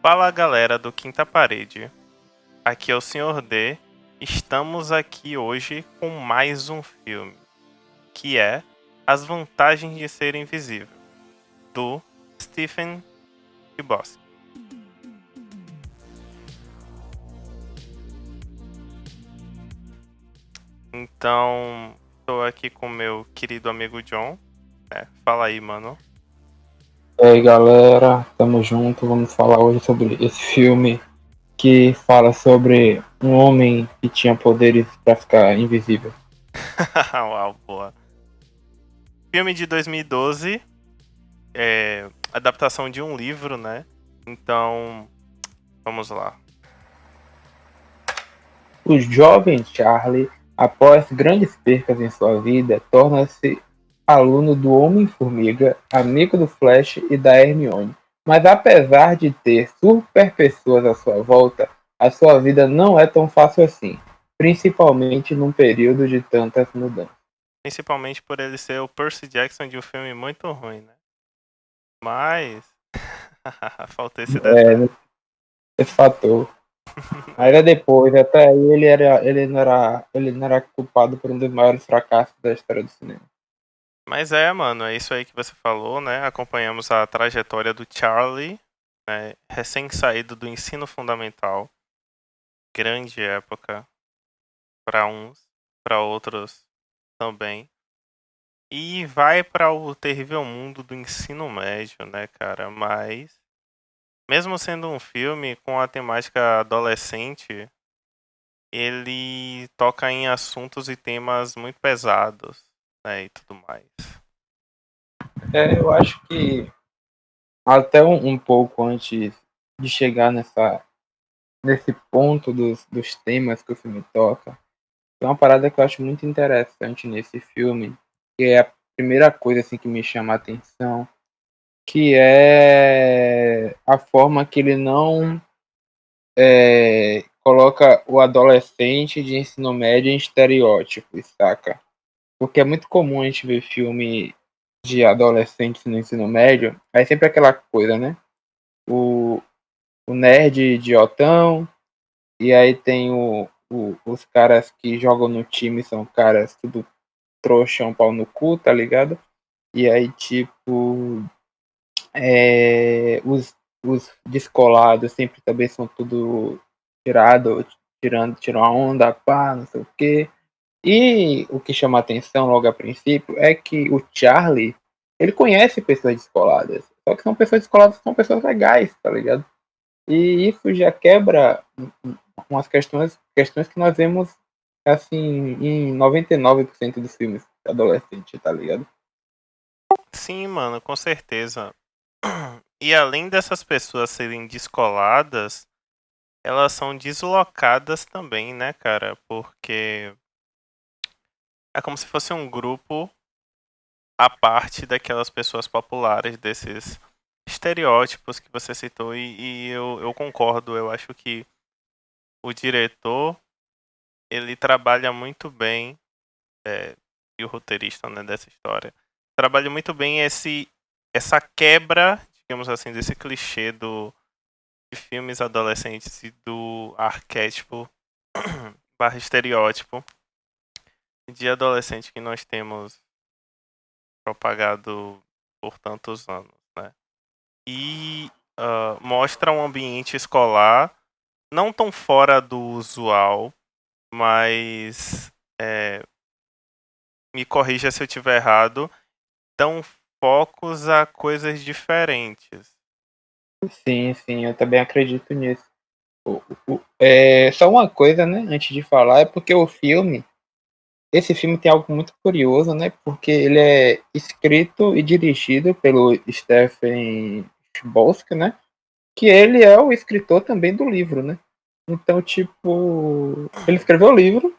Fala galera do Quinta Parede, aqui é o Sr. D. Estamos aqui hoje com mais um filme, que é As Vantagens de Ser Invisível, do Stephen Chbosky. Então, estou aqui com meu querido amigo John. Fala aí, mano. E aí galera, tamo junto, vamos falar hoje sobre esse filme que fala sobre um homem que tinha poderes pra ficar invisível. Uau, boa. Filme de 2012, adaptação de um livro, né? Então, vamos lá. O jovem Charlie, após grandes percas em sua vida, torna-se aluno do Homem-Formiga, amigo do Flash e da Hermione. Mas apesar de ter super pessoas à sua volta, a sua vida não é tão fácil assim, principalmente num período de tantas mudanças. Principalmente por ele ser o Percy Jackson de um filme muito ruim, né? Mas. Falta esse detalhe. Esse fator. Ainda depois, até aí ele não era culpado por um dos maiores fracassos da história do cinema. Mas mano, é isso aí que você falou, né? Acompanhamos a trajetória do Charlie, né? Recém-saído do ensino fundamental. Grande época para uns, para outros também. E vai para o terrível mundo do ensino médio, né, cara? Mas, mesmo sendo um filme com a temática adolescente, ele toca em assuntos e temas muito pesados, né, e tudo mais. Eu acho que até um pouco antes de chegar nesse ponto dos temas que o filme toca, tem uma parada que eu acho muito interessante nesse filme, que é a primeira coisa assim, que me chama a atenção, que é a forma que ele não coloca o adolescente de ensino médio em estereótipos, saca? Porque é muito comum a gente ver filme de adolescentes no ensino médio, aí sempre aquela coisa, né? O, o nerd idiotão, e aí tem os caras que jogam no time, são caras tudo trouxão, pau no cu, tá ligado? E aí, tipo, os descolados sempre também são tudo tirando a onda, pá, não sei o quê. E o que chama atenção logo a princípio é que o Charlie, ele conhece pessoas descoladas. Só que são pessoas descoladas, são pessoas legais, tá ligado? E isso já quebra umas questões que nós vemos, assim, em 99% dos filmes adolescentes, tá ligado? Sim, mano, com certeza. E além dessas pessoas serem descoladas, elas são deslocadas também, né, cara? Porque é como se fosse um grupo à parte daquelas pessoas populares, desses estereótipos que você citou, e eu concordo. Eu acho que o diretor, ele trabalha muito bem, e o roteirista, né, dessa história, trabalha muito bem essa quebra, digamos assim, desse clichê de filmes adolescentes e do arquétipo barra estereótipo de adolescente que nós temos propagado por tantos anos, né? E mostra um ambiente escolar não tão fora do usual, mas me corrija se eu estiver errado, dão focos a coisas diferentes. Sim, sim, eu também acredito nisso. Só uma coisa, né, antes de falar, é porque esse filme tem algo muito curioso, né, porque ele é escrito e dirigido pelo Stephen Chbosky, né, que ele é o escritor também do livro, né. Então, tipo, ele escreveu o livro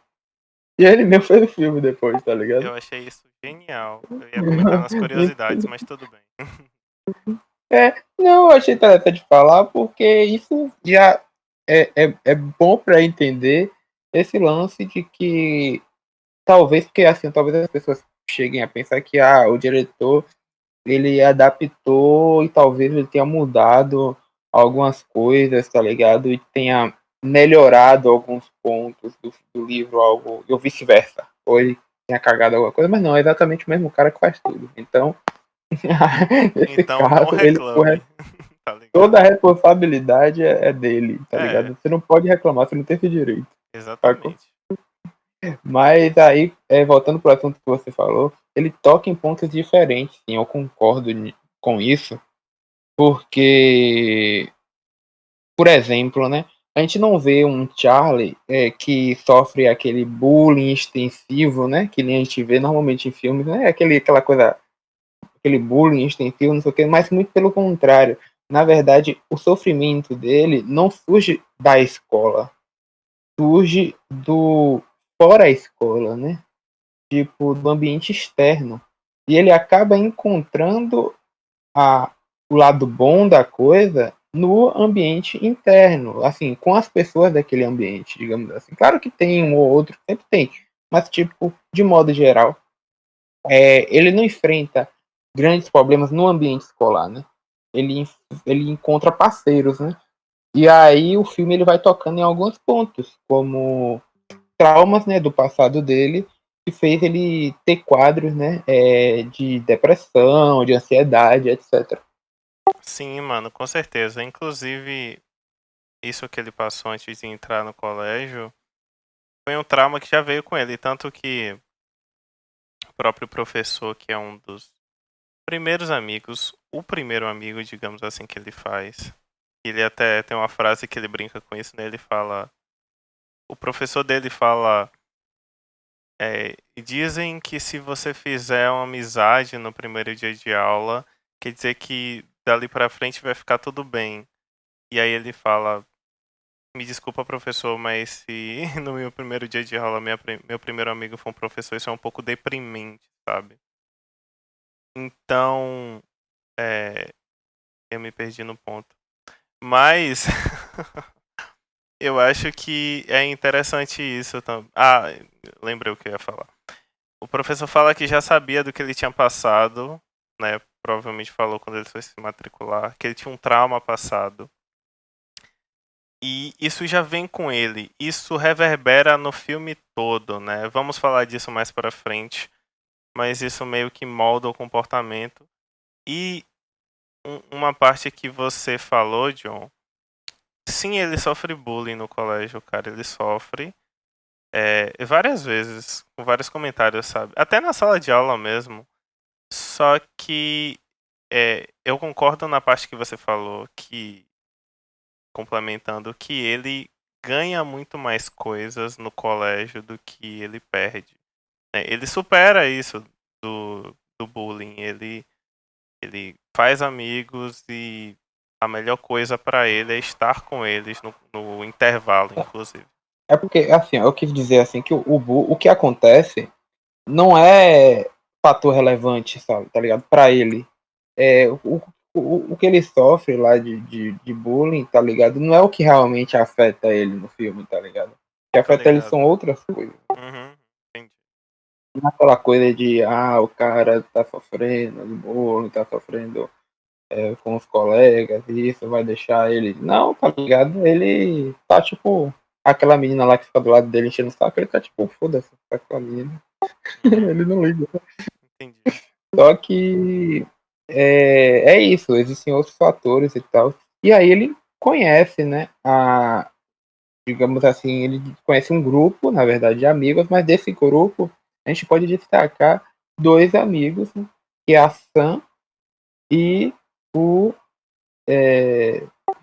e ele mesmo fez o filme depois, tá ligado? Eu achei isso genial. Eu ia comentar nas curiosidades, mas tudo bem. Não, eu achei interessante falar porque isso já é bom para entender esse lance de que talvez, porque assim, talvez as pessoas cheguem a pensar que o diretor ele adaptou e talvez ele tenha mudado algumas coisas, tá ligado? E tenha melhorado alguns pontos do livro, algo, ou vice-versa. Ou ele tenha cagado alguma coisa, mas não, é exatamente o mesmo cara que faz tudo. Então, nesse Então não caso, reclame, tá ligado? toda a responsabilidade é dele, tá É, ligado? Você não pode reclamar, você não tem esse direito, sacou? exatamente. Mas aí, voltando pro assunto que você falou, ele toca em pontos diferentes, sim, eu concordo com isso, porque, por exemplo, né, a gente não vê um Charlie que sofre aquele bullying extensivo, né, que nem a gente vê normalmente em filmes, né, aquela coisa, aquele bullying extensivo, não sei o que, mas muito pelo contrário. Na verdade, o sofrimento dele não surge da escola, surge do fora a escola, né? Tipo, do ambiente externo. E ele acaba encontrando a, o lado bom da coisa no ambiente interno, assim, com as pessoas daquele ambiente, digamos assim. Claro que tem um ou outro, sempre tem, mas, tipo, de modo geral, ele não enfrenta grandes problemas no ambiente escolar, né? Ele, ele encontra parceiros, né? E aí o filme ele vai tocando em alguns pontos, como traumas, né, do passado dele, que fez ele ter quadros, né, de depressão, de ansiedade, etc. Sim, mano, com certeza. Inclusive, isso que ele passou antes de entrar no colégio foi um trauma que já veio com ele. Tanto que o próprio professor, que é um dos primeiros amigos, o primeiro amigo, digamos assim, que ele faz. Ele até tem uma frase que ele brinca com isso, né? Ele fala. O professor dele fala. Dizem que se você fizer uma amizade no primeiro dia de aula, quer dizer que dali pra frente vai ficar tudo bem. E aí ele fala: Me desculpa, professor, mas se no meu primeiro dia de aula meu primeiro amigo foi um professor, isso é um pouco deprimente, sabe? Então, é, eu me perdi no ponto. Mas eu acho que é interessante isso também. Ah, lembrei o que eu ia falar. O professor fala que já sabia do que ele tinha passado, né? Provavelmente falou quando ele foi se matricular, que ele tinha um trauma passado. E isso já vem com ele. Isso reverbera no filme todo, né? Vamos falar disso mais pra frente. Mas isso meio que molda o comportamento. E uma parte que você falou, John. Sim, ele sofre bullying no colégio, cara. Ele sofre. Várias vezes. Com vários comentários, sabe? Até na sala de aula mesmo. Só que eu concordo na parte que você falou, que complementando, que ele ganha muito mais coisas no colégio do que ele perde. Ele supera isso do bullying. Ele faz amigos e a melhor coisa pra ele é estar com eles no intervalo, inclusive. É porque, assim, eu quis dizer assim que o que acontece não é fator relevante, sabe, tá ligado? Pra ele. O que ele sofre lá de bullying, tá ligado? Não é o que realmente afeta ele no filme, tá ligado? O que Tá afeta ele são ligado? outras coisas. Uhum, entendi. Não é aquela coisa de, o cara tá sofrendo de bullying, tá sofrendo com os colegas, e isso vai deixar ele. Não, tá ligado? Ele tá tipo. Aquela menina lá que fica do lado dele enchendo o saco, ele tá tipo, foda-se, tá com a menina. Uhum, Ele não liga. entendi. Só que é isso, existem outros fatores e tal. E aí ele conhece, né? Digamos assim, ele conhece um grupo, na verdade, de amigos, mas desse grupo a gente pode destacar dois amigos, né, que é a Sam e o.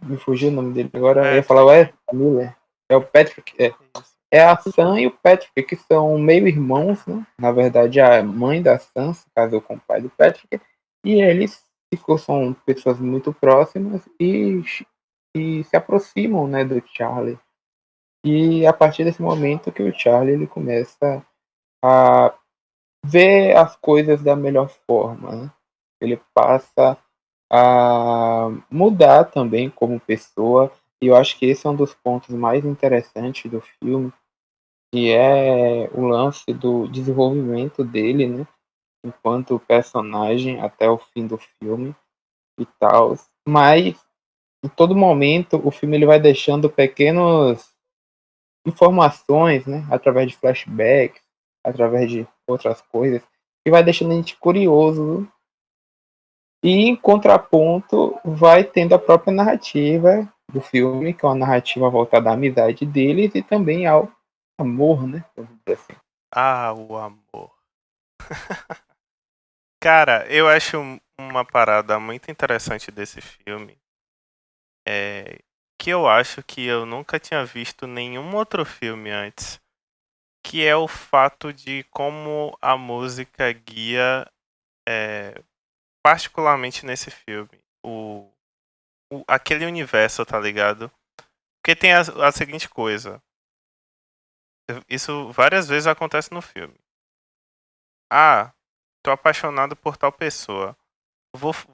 Me fugiu o nome dele agora, eu ia falar o Patrick. Miller. É o Patrick. Isso. É a Sam e o Patrick, que são meio irmãos, né? Na verdade, a mãe da Sam se casou com o pai do Patrick, e eles são pessoas muito próximas e se aproximam, né, do Charlie. E a partir desse momento que o Charlie ele começa a ver as coisas da melhor forma, né? Ele passa a mudar também como pessoa, e eu acho que esse é um dos pontos mais interessantes do filme, que é o lance do desenvolvimento dele, né, enquanto personagem até o fim do filme e tal. Mas em todo momento o filme ele vai deixando pequenas informações, né, através de flashbacks, através de outras coisas, que vai deixando a gente curioso. E em contraponto, vai tendo a própria narrativa do filme, que é uma narrativa voltada à amizade deles e também ao amor, né? Vamos dizer assim. Ah, o amor. Cara, eu acho uma parada muito interessante desse filme. É que eu acho que eu nunca tinha visto nenhum outro filme antes. Que é o fato de como a música guia, particularmente nesse filme, aquele universo, tá ligado? Porque tem a seguinte coisa. Isso várias vezes acontece no filme. Ah, tô apaixonado por tal pessoa.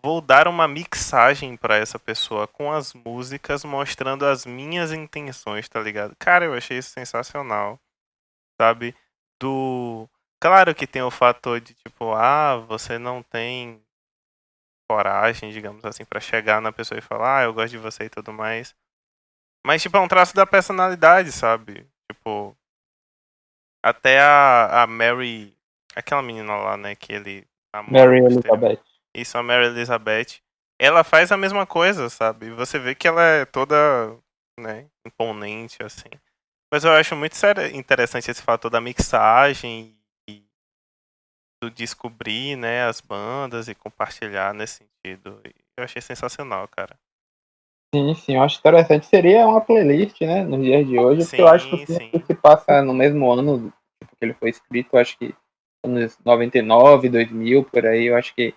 Vou dar uma mixagem pra essa pessoa com as músicas mostrando as minhas intenções, tá ligado? Cara, eu achei isso sensacional, sabe? Do. Claro que tem o fator de tipo, você não tem coragem, digamos assim, pra chegar na pessoa e falar, eu gosto de você e tudo mais. Mas, tipo, é um traço da personalidade, sabe? Tipo, até a Mary, aquela menina lá, né, que ele namora Mary posteriormente. Elizabeth. Isso, a Mary Elizabeth. Ela faz a mesma coisa, sabe? Você vê que ela é toda, né, imponente, assim. Mas eu acho muito interessante esse fator da mixagem e do descobrir, né, as bandas e compartilhar nesse sentido. Eu achei sensacional, cara. Sim, sim, eu acho interessante. Seria uma playlist, né, nos dias de hoje, porque eu acho que o Sim, filme sim. se passa no mesmo ano tipo, que ele foi escrito, eu acho que anos 99, 2000, por aí, eu acho que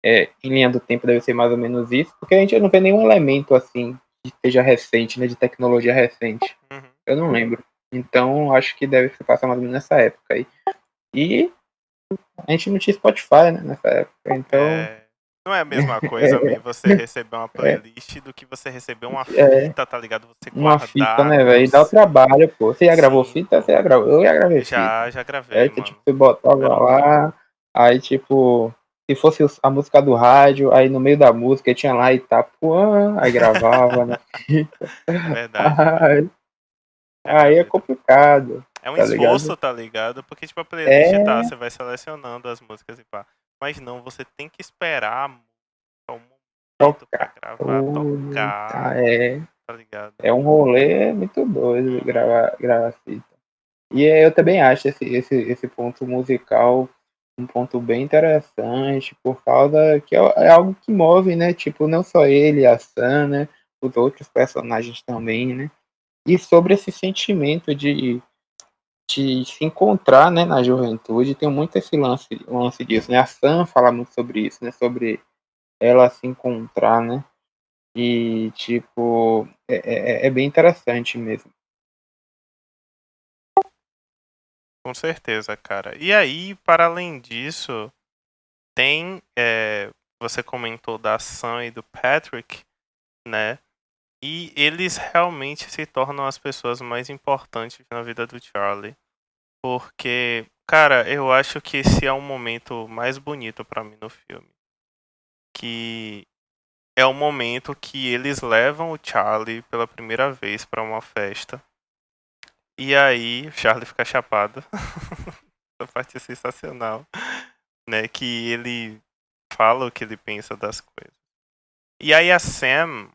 em linha do tempo deve ser mais ou menos isso, porque a gente não vê nenhum elemento assim que seja recente, né, de tecnologia recente. Uhum. Eu não lembro. Então, acho que deve se passar mais ou menos nessa época aí. E a gente não tinha Spotify, né, nessa época, então É, não é a mesma coisa, man, você receber uma é, playlist do que você receber uma é fita, tá ligado? Você uma fita, guardar né, com velho? E dá o você. trabalho, pô. Você já gravou Sim, fita? pô. Você já gravou? Eu já gravei fita. Já Aí gravei, você, tipo, mano. você botava Era um trampo. lá, aí, tipo, se fosse a música do rádio, aí no meio da música tinha lá Itapuã, aí gravava na fita. Verdade, velho. Aí, Era aí é muito. complicado, É um tá ligado? esforço, tá ligado? Porque, tipo, a playlist tá, É você vai selecionando as músicas e pá. Mas não, você tem que esperar o momento pra tocar. gravar, tocar, É, tá ligado? é um rolê muito doido Uhum. gravar fita. E eu também acho esse ponto musical um ponto bem interessante, por causa que é algo que move, né? Tipo, não só ele, a Sam, né? Os outros personagens também, né? E sobre esse sentimento de se encontrar, né, na juventude, tem muito esse lance disso, né? A Sam fala muito sobre isso, né? Sobre ela se encontrar, né? E, tipo, é bem interessante mesmo. Com certeza, cara. E aí, para além disso, tem. Você comentou da Sam e do Patrick, né? E eles realmente se tornam as pessoas mais importantes na vida do Charlie. Porque, cara, eu acho que esse é um momento mais bonito pra mim no filme. Que é o momento que eles levam o Charlie pela primeira vez pra uma festa. E aí, o Charlie fica chapado. Essa parte é sensacional. Né? Que ele fala o que ele pensa das coisas. E aí a Sam,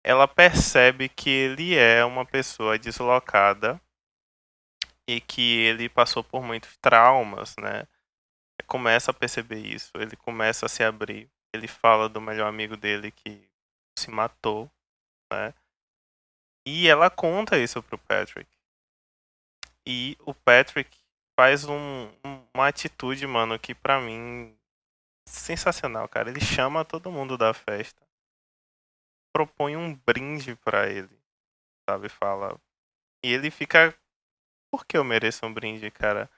ela percebe que ele é uma pessoa deslocada e que ele passou por muitos traumas, né? Começa a perceber isso, ele começa a se abrir. Ele fala do melhor amigo dele que se matou, né? E ela conta isso pro Patrick. E o Patrick faz uma atitude, mano, que pra mim sensacional, cara. Ele chama todo mundo da festa, propõe um brinde pra ele, sabe? Fala. E ele fica, por que eu mereço um brinde, cara?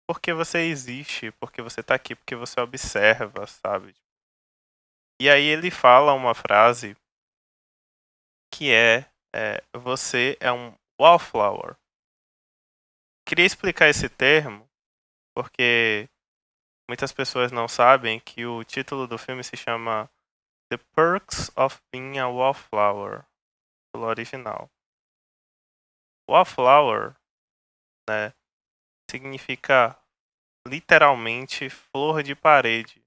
Porque você existe, porque você tá aqui, porque você observa, sabe? E aí ele fala uma frase que você é um wallflower. Queria explicar esse termo, porque muitas pessoas não sabem que o título do filme se chama The Perks of Being a Wallflower, pelo original. Wallflower, né, significa literalmente flor de parede.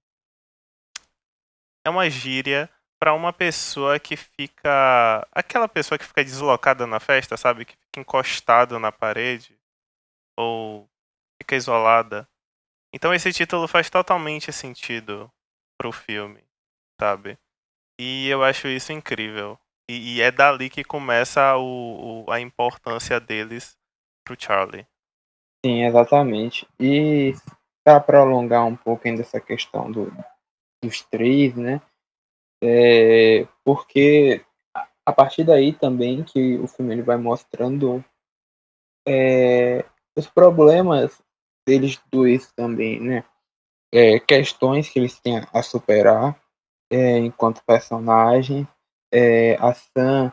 É uma gíria para uma pessoa que fica. Aquela pessoa que fica deslocada na festa, sabe? Que fica encostada na parede ou fica isolada. Então esse título faz totalmente sentido pro filme, sabe? E eu acho isso incrível. E é dali que começa a importância deles pro Charlie. Sim, exatamente. E para prolongar um pouco ainda essa questão dos três, né? Porque a partir daí também que o filme ele vai mostrando os problemas deles dois também, né? Questões que eles têm a superar enquanto personagem. A Sam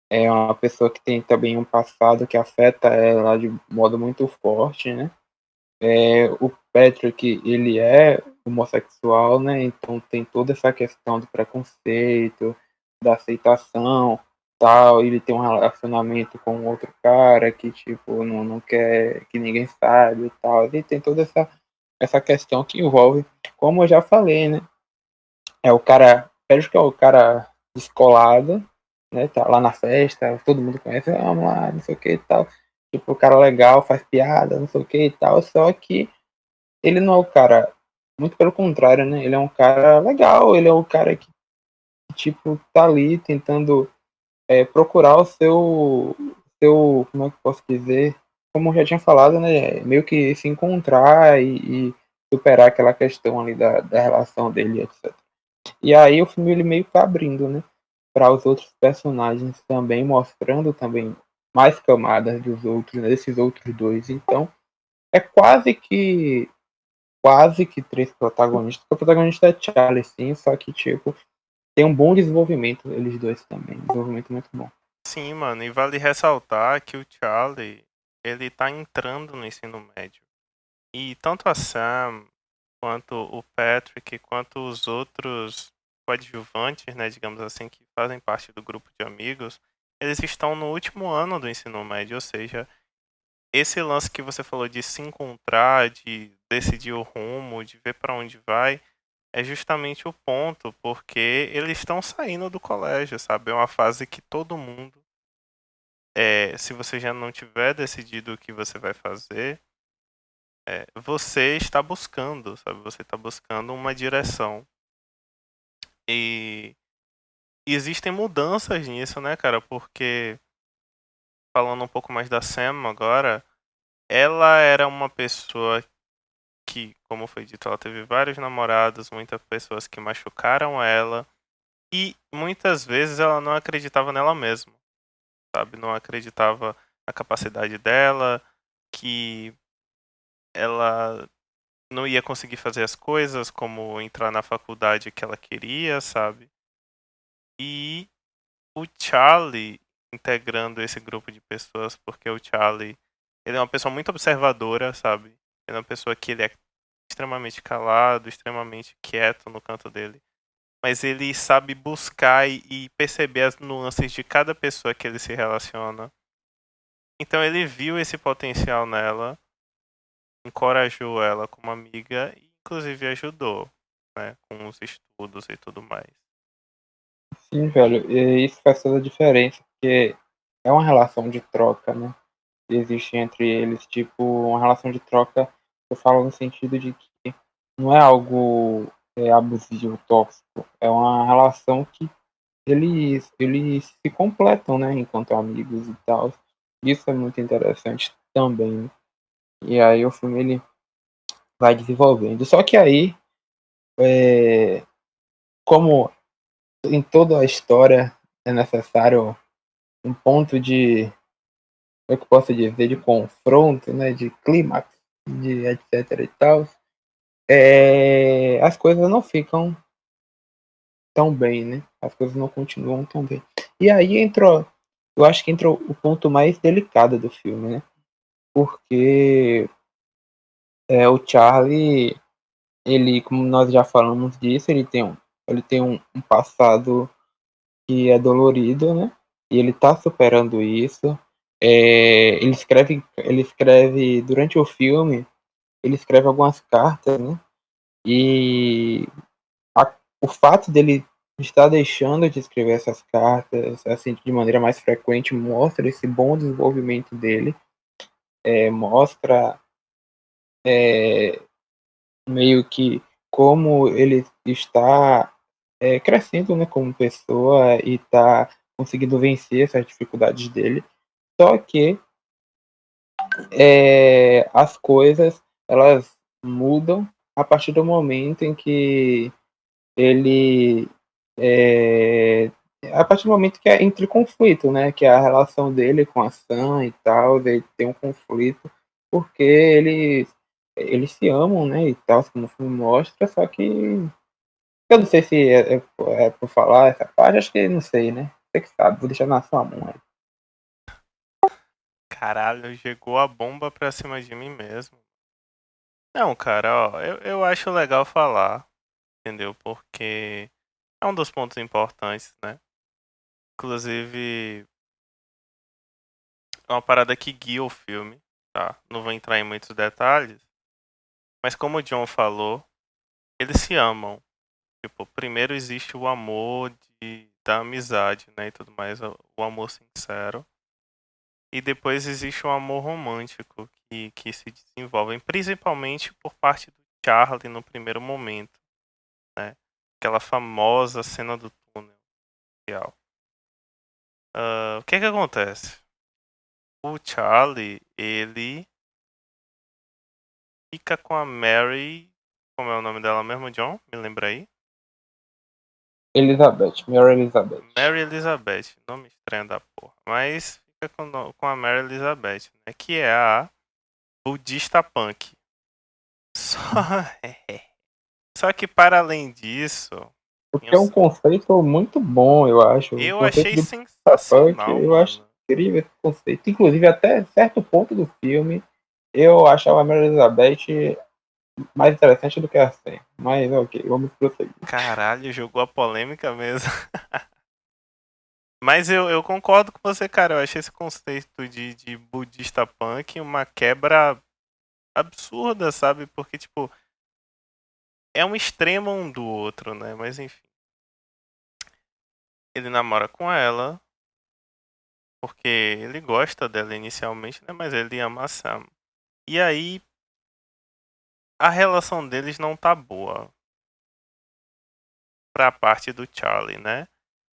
é uma pessoa que tem também um passado que afeta ela de modo muito forte, né? O Patrick, ele é homossexual, né? Então tem toda essa questão do preconceito, da aceitação, tal. Ele tem um relacionamento com outro cara que, tipo, não quer que ninguém saiba e tal. Ele tem toda essa questão que envolve, como eu já falei, né? É o cara, Patrick é o cara descolado, né? Tá lá na festa, todo mundo conhece, vamos lá, não sei o que e tal. Tipo, o cara legal, faz piada, não sei o que e tal, só que ele não é o cara, muito pelo contrário, né? Ele é um cara legal, ele é o cara que, tipo, tá ali tentando procurar como é que eu posso dizer? Como eu já tinha falado, né? Meio que se encontrar e superar aquela questão ali da relação dele, etc. E aí o filme ele meio que tá abrindo, né? Para os outros personagens também, mostrando também mais camadas dos outros, né, desses outros dois. Então, é quase que três protagonistas. O protagonista é Charlie, sim, só que, tipo, tem um bom desenvolvimento, eles dois também. Desenvolvimento muito bom. Sim, mano, e vale ressaltar que o Charlie, ele tá entrando no ensino médio. E tanto a Sam, quanto o Patrick, quanto os outros coadjuvantes, né, digamos assim, que fazem parte do grupo de amigos, eles estão no último ano do ensino médio, ou seja, esse lance que você falou de se encontrar, de decidir o rumo, de ver para onde vai, é justamente o ponto, porque eles estão saindo do colégio, sabe? É uma fase que todo mundo, se você já não tiver decidido o que você vai fazer, você está buscando, sabe? Você está buscando uma direção. E existem mudanças nisso, né, cara? Porque, falando um pouco mais da Sam agora, ela era uma pessoa que, como foi dito, ela teve vários namorados, muitas pessoas que machucaram ela. E muitas vezes ela não acreditava nela mesma, sabe? Não acreditava na capacidade dela, que ela não ia conseguir fazer as coisas, como entrar na faculdade que ela queria, sabe? E o Charlie integrando esse grupo de pessoas, porque o Charlie, ele é uma pessoa muito observadora, sabe? Ele é uma pessoa que ele é extremamente calado, extremamente quieto no canto dele. Mas ele sabe buscar e perceber as nuances de cada pessoa que ele se relaciona. Então ele viu esse potencial nela, encorajou ela como amiga e inclusive ajudou, né, com os estudos e tudo mais. Sim, velho, e isso faz toda a diferença, porque é uma relação de troca, né? Que existe entre eles, tipo, uma relação de troca, eu falo no sentido de que não é algo abusivo, tóxico, é uma relação que eles se completam, né, enquanto amigos e tal. Isso é muito interessante também, né? E aí o filme ele vai desenvolvendo. Só que aí, é, como em toda a história é necessário um ponto de, como é que eu posso dizer, de confronto, né, de clímax, de etc e tal, as coisas não ficam tão bem, né? As coisas não continuam tão bem. E aí entrou, eu acho que entrou o ponto mais delicado do filme, né? Porque o Charlie, ele, como nós já falamos disso, ele tem um ele tem um passado que é dolorido, né? E ele tá superando isso. Ele escreve durante o filme, ele escreve algumas cartas, né? E o fato dele estar deixando de escrever essas cartas assim de maneira mais frequente mostra esse bom desenvolvimento dele, mostra meio que como ele está crescendo, né, como pessoa e está conseguindo vencer essas dificuldades dele. Só que as coisas elas mudam a partir do momento em que ele a partir do momento que entre conflito, né, que é a relação dele com a Sam e tal, ele tem um conflito porque eles se amam, né, e tal, como o filme mostra, só que eu não sei se é por falar essa parte, acho que não sei, né, você que sabe, vou deixar na sua mão aí. Caralho, chegou a bomba pra cima de mim mesmo. Não, cara, ó, eu acho legal falar, entendeu? Porque é um dos pontos importantes, né? Inclusive, é uma parada que guia o filme, tá? Não vou entrar em muitos detalhes, mas como o John falou, eles se amam. Tipo, primeiro existe o amor da amizade, né, e tudo mais, o amor sincero. E depois existe o amor romântico que se desenvolve, principalmente por parte do Charlie no primeiro momento, né? Aquela famosa cena do túnel. Real. O que que acontece? O Charlie, ele fica com a Mary. Como é o nome dela mesmo, John? Me lembra aí? Elizabeth, Mary Elizabeth. Mary Elizabeth, nome estranho da porra. Mas fica com a Mary Elizabeth, né? Que é a budista punk. Só, só que para além disso, Porque é um conceito muito bom, eu acho. O eu conceito achei do punk, sensacional, eu acho mano. incrível esse conceito. Inclusive, até certo ponto do filme, eu achava a Mary Elizabeth mais interessante do que a Sam. Mas ok, vamos prosseguir. Caralho, jogou a polêmica mesmo. Mas eu concordo com você, cara. Eu achei esse conceito de budista punk uma quebra absurda, sabe? Porque, tipo, é um extremo um do outro, né? Mas enfim. Ele namora com ela, porque ele gosta dela inicialmente, né? Mas ele ama a Sam. E aí, a relação deles não tá boa. Pra parte do Charlie, né?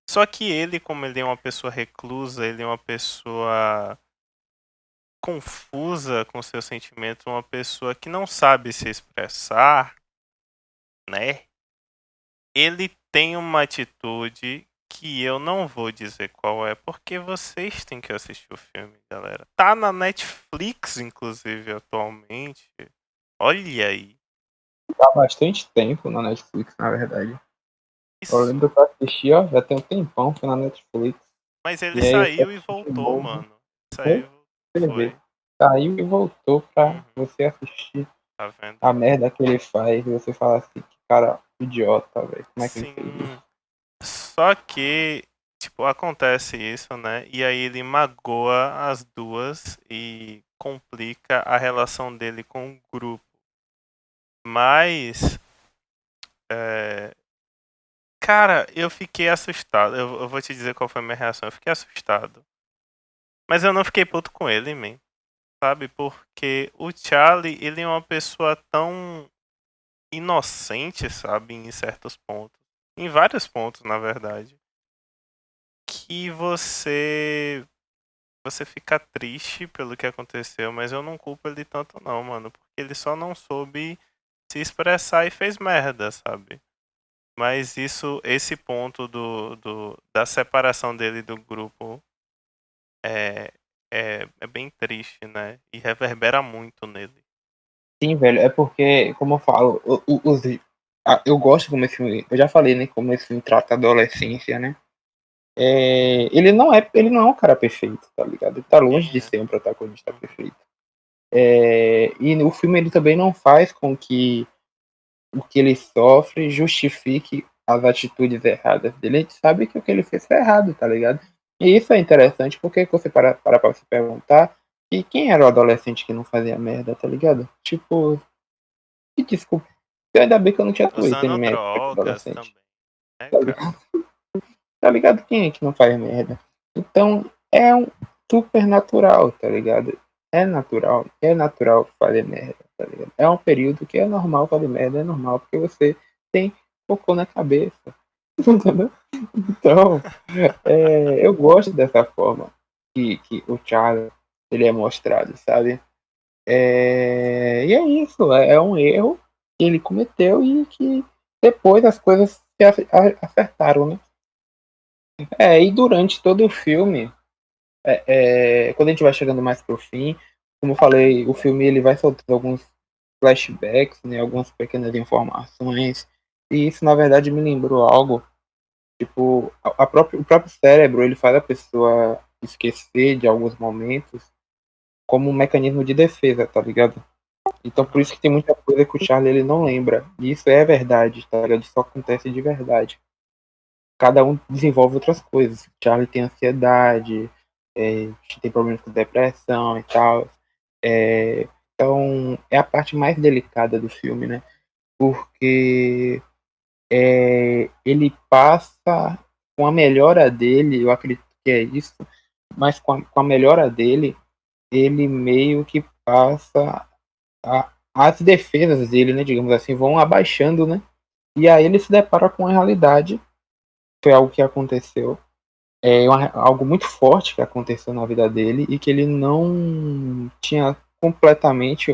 Só que ele, como ele é uma pessoa reclusa, ele é uma pessoa confusa com seus sentimentos, uma pessoa que não sabe se expressar, né? Ele tem uma atitude que eu não vou dizer qual é, porque vocês têm que assistir o filme, galera. Tá na Netflix, inclusive, atualmente. Olha aí. Há bastante tempo na Netflix, na verdade. Eu Isso. lembro que eu assisti, ó, já tem um tempão, foi na Netflix. Mas ele E aí eu saiu e assisti de voltou, novo. mano. Saiu Foi e escrever. foi. Saiu e voltou pra Uhum, você assistir tá vendo? a merda que ele faz. E você fala assim, que cara idiota, velho. Como é que ele fez Sim. isso? Só que, tipo, acontece isso, né? E aí ele magoa as duas e complica a relação dele com o grupo. Mas, é, cara, eu fiquei assustado. Eu vou te dizer qual foi a minha reação. Eu fiquei assustado. Mas eu não fiquei puto com ele, man. Sabe? Porque o Charlie, ele é uma pessoa tão inocente, sabe? Em certos pontos. Em vários pontos, na verdade. Que você fica triste pelo que aconteceu, mas eu não culpo ele tanto não, mano, porque ele só não soube se expressar e fez merda, sabe? Mas esse ponto da separação dele do grupo é, é bem triste, né? E reverbera muito nele. Sim, velho, é porque, como eu falo, eu gosto como esse filme, eu já falei, né, como esse filme trata a adolescência, né? Ele não é um cara perfeito, tá ligado? Ele tá longe de Sim, ser um protagonista uhum, perfeito. E o filme ele também não faz com que o que ele sofre justifique as atitudes erradas dele, a gente sabe que o que ele fez foi errado, tá ligado? E isso é interessante porque você para pra se perguntar e quem era o adolescente que não fazia merda, tá ligado? Tipo, que desculpa. Ainda bem que eu não tinha Twitter na Usando minha época de drogas adolescente. também, né, Tá cara? ligado? Tá ligado? Quem é que não faz merda? Então, é um super natural, tá ligado? É natural fazer merda, tá ligado? É um período que é normal fazer merda, é normal, porque você tem cocô na cabeça, entendeu? Então, eu gosto dessa forma que o Charlie, ele é mostrado, sabe? E é isso, é um erro que ele cometeu e que depois as coisas se acertaram, né? E durante todo o filme, quando a gente vai chegando mais pro fim, como eu falei, o filme ele vai soltando alguns flashbacks, né, algumas pequenas informações, e isso na verdade me lembrou algo, tipo, o próprio cérebro ele faz a pessoa esquecer de alguns momentos como um mecanismo de defesa, tá ligado? Então por Uhum. isso que tem muita coisa que o Charlie ele não lembra, e isso é verdade, tá ligado? Isso acontece de verdade. Cada um desenvolve outras coisas. O Charlie tem ansiedade, tem problemas com depressão e tal. Então, é a parte mais delicada do filme, né? Porque ele passa com a melhora dele, eu acredito que é isso, mas com a melhora dele, ele meio que passa as defesas dele, né? Digamos assim, vão abaixando, né? E aí ele se depara com a realidade, foi algo que aconteceu algo muito forte que aconteceu na vida dele e que ele não tinha completamente,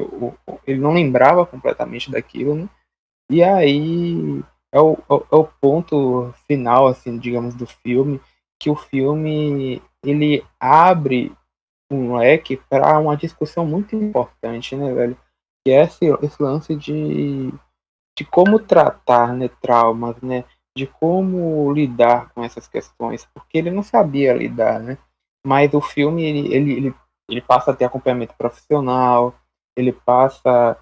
ele não lembrava completamente daquilo, né? E aí é o ponto final, assim, digamos, do filme, que o filme ele abre um leque para uma discussão muito importante, né, velho? Que é esse lance de como tratar, né, traumas, né, de como lidar com essas questões, porque ele não sabia lidar, né? Mas o filme ele passa a ter acompanhamento profissional, ele passa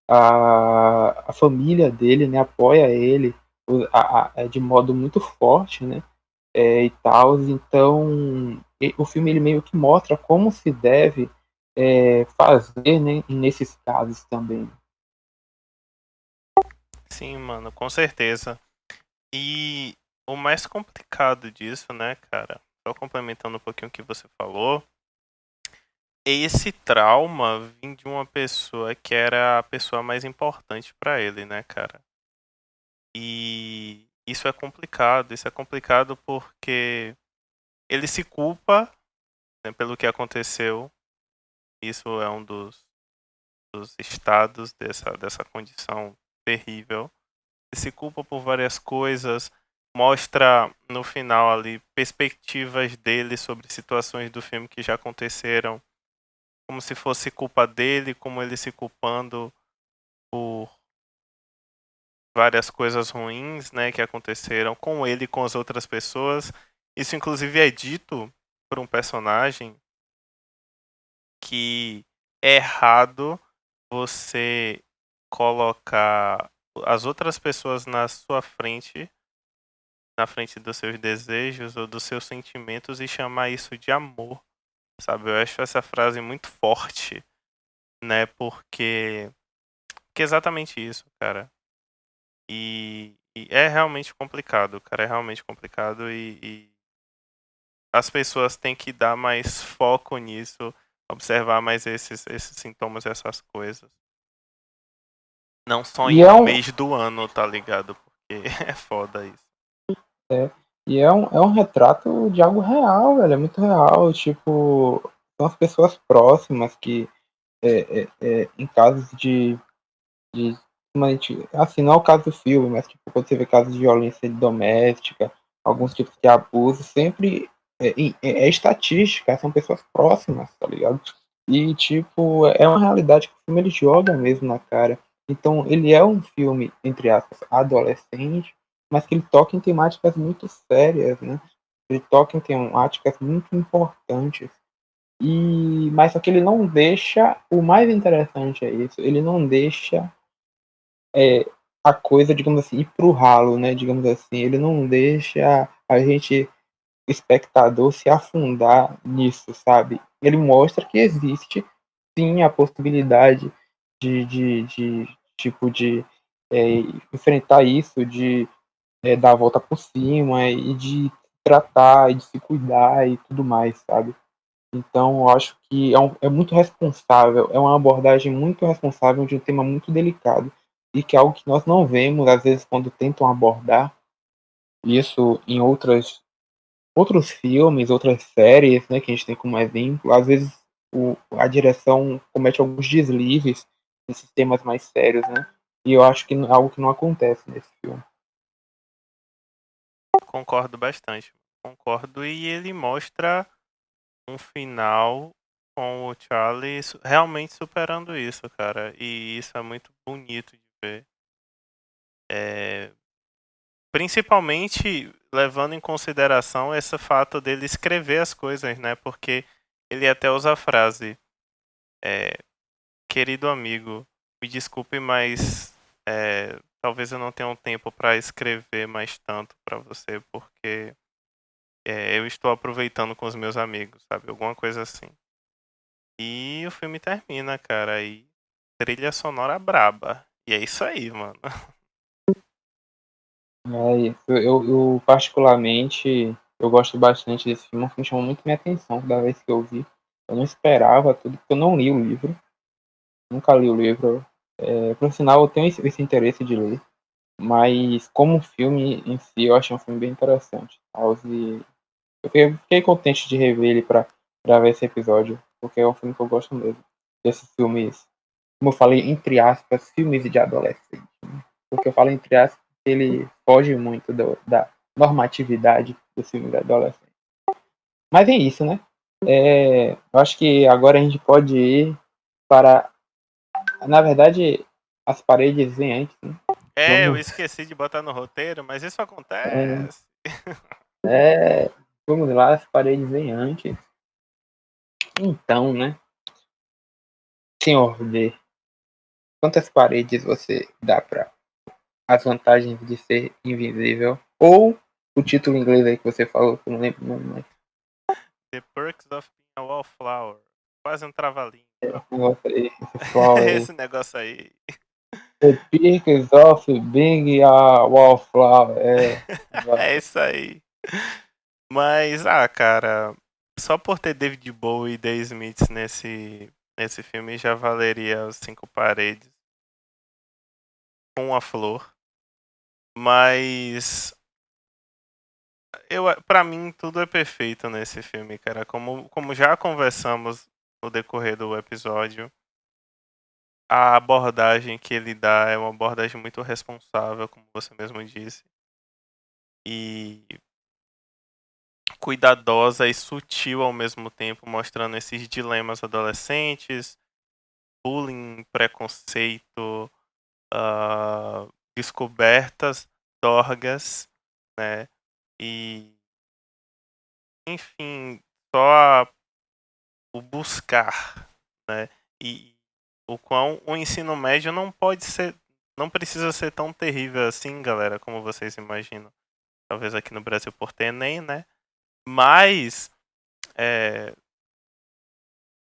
a família dele, né, apoia ele de modo muito forte, né? E tal, então o filme ele meio que mostra como se deve fazer, né, nesses casos também. Sim, mano, com certeza. E o mais complicado disso, né, cara? Só complementando um pouquinho o que você falou, esse trauma vem de uma pessoa que era a pessoa mais importante pra ele, né, cara? E isso é complicado porque ele se culpa, né, pelo que aconteceu. Isso é um dos estados dessa condição terrível. Ele se culpa por várias coisas, mostra no final ali perspectivas dele sobre situações do filme que já aconteceram, como se fosse culpa dele, como ele se culpando por várias coisas ruins, né, que aconteceram com ele e com as outras pessoas. Isso inclusive é dito por um personagem que é errado você colocar as outras pessoas na sua frente, na frente dos seus desejos ou dos seus sentimentos e chamar isso de amor, sabe? Eu acho essa frase muito forte, né? Porque é exatamente isso, cara. E é realmente complicado, cara. É realmente complicado e as pessoas têm que dar mais foco nisso, observar mais esses sintomas e essas coisas. Não só E em é um um, mês do ano, tá ligado? Porque é foda isso. É, é um retrato de algo real, velho. É muito real. Tipo, são as pessoas próximas que, em casos como a gente, assim, não é o caso do filme, mas tipo, quando você vê casos de violência doméstica, alguns tipos de abuso, sempre é estatística, são pessoas próximas, tá ligado? E, tipo, é uma realidade que o filme ele joga mesmo na cara. Então, ele é um filme, entre aspas, adolescente, mas que ele toca em temáticas muito sérias, né? Ele toca em temáticas muito importantes. Mas só que ele não deixa, o mais interessante é isso, ele não deixa a coisa, digamos assim, ir pro ralo, né? Digamos assim, ele não deixa a gente, espectador, se afundar nisso, sabe? Ele mostra que existe sim a possibilidade de tipo de é, enfrentar isso, de dar a volta por cima e de tratar e de se cuidar e tudo mais, sabe? Então, eu acho que é muito responsável, é uma abordagem muito responsável de um tema muito delicado e que é algo que nós não vemos, às vezes, quando tentam abordar isso em outros filmes, outras séries, né, que a gente tem como exemplo. Às vezes, a direção comete alguns deslizes nesses temas mais sérios, né? E eu acho que é algo que não acontece nesse filme. Concordo bastante. Concordo, e ele mostra um final com o Charlie realmente superando isso, cara. E isso é muito bonito de ver. É, principalmente levando em consideração esse fato dele escrever as coisas, né? Porque ele até usa a frase, é, querido amigo, me desculpe, mas talvez eu não tenha um tempo para escrever mais tanto para você, porque eu estou aproveitando com os meus amigos, sabe? Alguma coisa assim. E o filme termina, cara, aí trilha sonora braba. E é isso aí, mano. É isso. Eu particularmente, eu gosto bastante desse filme. O filme chamou muito minha atenção da vez que eu vi. Eu não esperava tudo, porque eu não li o livro. Nunca li o livro. Por sinal, eu tenho esse interesse de ler. Mas como filme em si, eu achei um filme bem interessante. E eu fiquei contente de rever ele para ver esse episódio, porque é um filme que eu gosto mesmo. Desses filmes, como eu falei, entre aspas, filmes de adolescente. Porque eu falo entre aspas, porque ele foge muito da normatividade do filme da adolescente. Mas é isso, né? Eu acho que agora a gente pode ir para. Na verdade, as paredes vêm antes, né? Eu Vamos. esqueci de botar no roteiro, mas isso É, acontece. vamos lá, as paredes vêm antes. Então, né? Senhor D, quantas paredes você dá para as vantagens de ser invisível? Ou o título em inglês aí que você falou, que eu não lembro o nome mais. The Perks of Being a Wallflower. Quase um trava-língua. Esse negócio aí, esse flower aí. Esse negócio aí. The Peaks of Being a Wallflower. É isso aí. Mas, cara, só por ter David Bowie e The Smiths nesse filme já valeria os cinco paredes com a flor. Mas para mim tudo é perfeito nesse filme, cara. Como já conversamos no decorrer do episódio, a abordagem que ele dá é uma abordagem muito responsável, como você mesmo disse, e cuidadosa e sutil ao mesmo tempo, mostrando esses dilemas adolescentes, bullying, preconceito, descobertas, dorgas, né? E, enfim, só o buscar, né? E o quão o ensino médio não precisa ser tão terrível assim, galera, como vocês imaginam. Talvez aqui no Brasil por ter Enem, né? Mas é,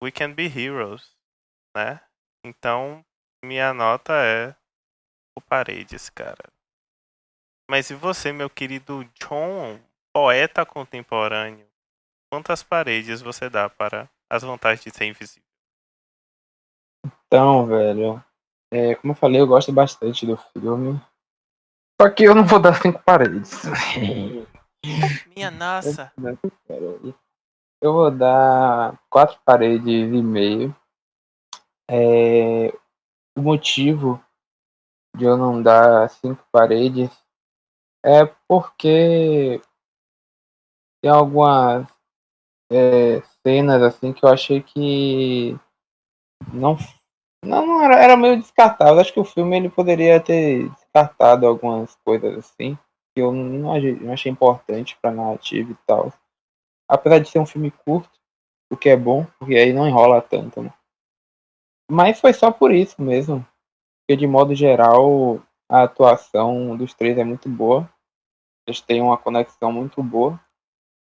we can be heroes, né? Então, minha nota é o Paredes, cara. Mas e você, meu querido John, poeta contemporâneo? Quantas paredes você dá para as vantagens de ser invisível? Então, velho, como eu falei, eu gosto bastante do filme. Só que eu não vou dar 5 paredes. Minha nossa! Eu vou dar 4 paredes e meio. O motivo de eu não dar 5 paredes é porque tem algumas cenas assim que eu achei que não, não era meio descartável. Acho que o filme ele poderia ter descartado algumas coisas assim que eu não achei importante pra narrativa e tal. Apesar de ser um filme curto, o que é bom, porque aí não enrola tanto, né? Mas foi só por isso mesmo. Porque de modo geral, A atuação dos três é muito boa. Eles têm uma conexão muito boa.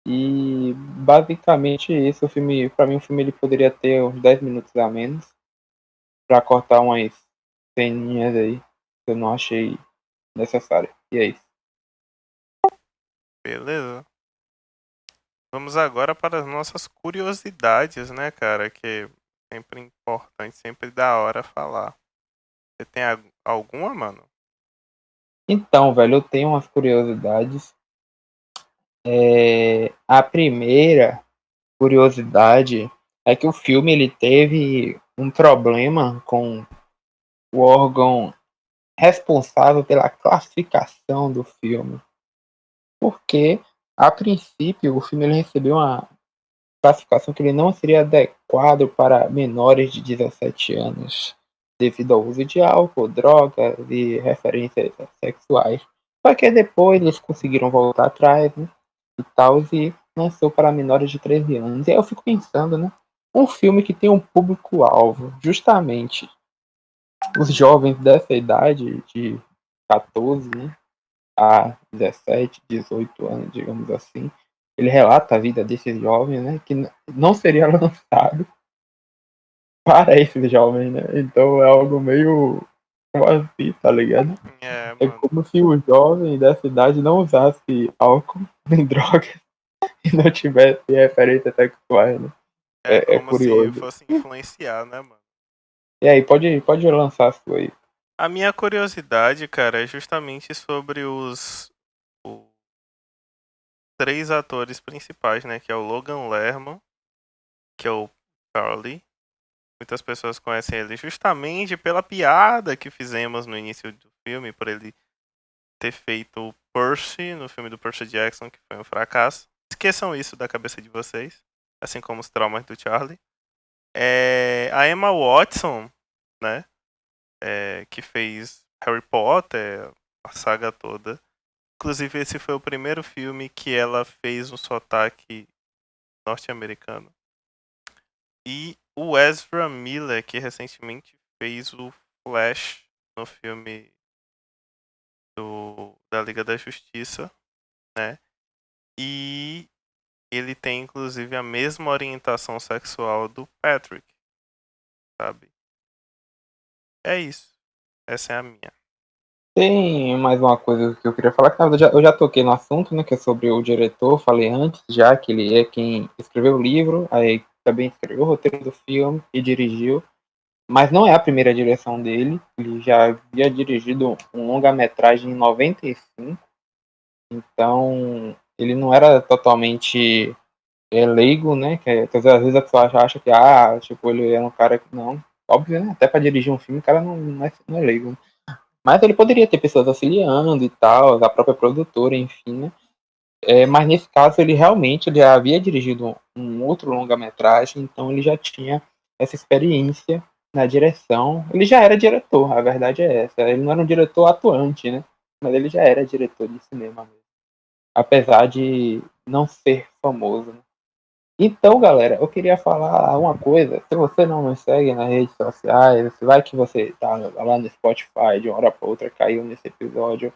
E basicamente esse é o filme, para mim o filme ele poderia ter uns 10 minutos a menos para cortar umas ceninhas aí que eu não achei necessário. E é isso. Beleza. Vamos agora para as nossas curiosidades, né, cara? Que é sempre importante, sempre da hora falar. Você tem alguma, mano? Então, velho, eu tenho umas curiosidades. A primeira curiosidade é que o filme ele teve um problema com o órgão responsável pela classificação do filme, porque a princípio o filme ele recebeu uma classificação que ele não seria adequado para menores de 17 anos, devido ao uso de álcool, drogas e referências sexuais. Só que depois eles conseguiram voltar atrás, né, e tal, e lançou para menores de 13 anos. E aí eu fico pensando, né, um filme que tem um público-alvo, justamente os jovens dessa idade, de 14, né, a 17, 18 anos, digamos assim. Ele relata a vida desses jovens, né, que não seria lançado para esses jovens, né? Então é algo meio como assim, tá ligado? É, É mano. como se o jovem dessa idade não usasse álcool nem drogas e não tivesse referência sexual, né? É É como se curioso. fosse influenciar, né, mano? E aí, pode lançar a sua aí. A minha curiosidade, cara, é justamente sobre os três atores principais, né? Que é o Logan Lerman, que é o Charlie. Muitas pessoas conhecem ele justamente pela piada que fizemos no início do filme, por ele ter feito o Percy no filme do Percy Jackson, que foi um fracasso. Esqueçam isso da cabeça de vocês, assim como os traumas do Charlie. A Emma Watson, né? Que fez Harry Potter, a saga toda. Inclusive, esse foi o primeiro filme que ela fez um sotaque norte-americano. E o Ezra Miller, que recentemente fez o Flash no filme da Liga da Justiça, né? E ele tem, inclusive, a mesma orientação sexual do Patrick, sabe? É isso. Essa é a minha. Tem mais uma coisa que eu queria falar, que eu já toquei no assunto, né, que é sobre o diretor, falei antes já que ele é quem escreveu o livro, aí também escreveu o roteiro do filme e dirigiu, mas não é a primeira direção dele, ele já havia dirigido um longa-metragem em 95, então ele não era totalmente leigo, né, que às vezes a pessoa acha que, tipo, ele é um cara que, não, óbvio, né, até para dirigir um filme o cara não é leigo, né? Mas ele poderia ter pessoas auxiliando e tal, a própria produtora, enfim, né? Mas nesse caso ele já havia dirigido um outro longa-metragem, então ele já tinha essa experiência na direção. Ele já era diretor, a verdade é essa. Ele não era um diretor atuante, né? Mas ele já era diretor de cinema mesmo. Apesar de não ser famoso, né? Então, galera, eu queria falar uma coisa. Se você não nos segue nas redes sociais, vai que você tá lá no Spotify, de uma hora para outra caiu nesse episódio.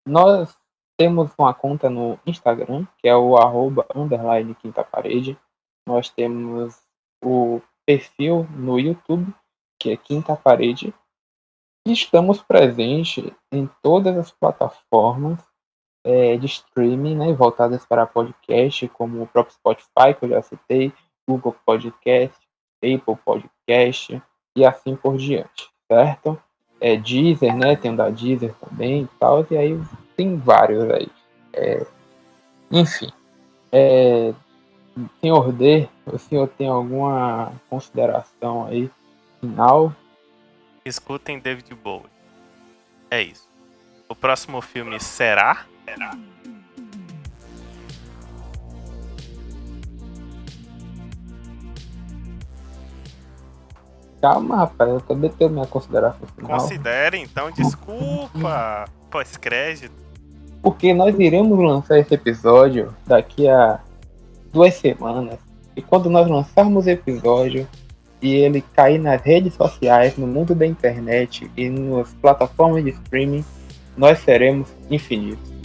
Nós temos uma conta no Instagram, que é o @_quinta parede. Nós temos o perfil no YouTube, que é Quinta Parede. E estamos presentes em todas as plataformas de streaming, né, voltadas para podcast, como o próprio Spotify, que eu já citei, Google Podcast, Apple Podcast e assim por diante, certo? Deezer, né, tem o da Deezer também e tal, e aí tem vários aí. Enfim, senhor D, o senhor tem alguma consideração aí final? Escutem David Bowie. É isso. O próximo filme será? Calma, rapaz, eu também tenho minha consideração final. Considere, então, desculpa. Pós-crédito. Porque nós iremos lançar esse episódio daqui a 2 semanas. E quando nós lançarmos o episódio, e ele cair nas redes sociais, no mundo da internet e nas plataformas de streaming, nós seremos infinitos.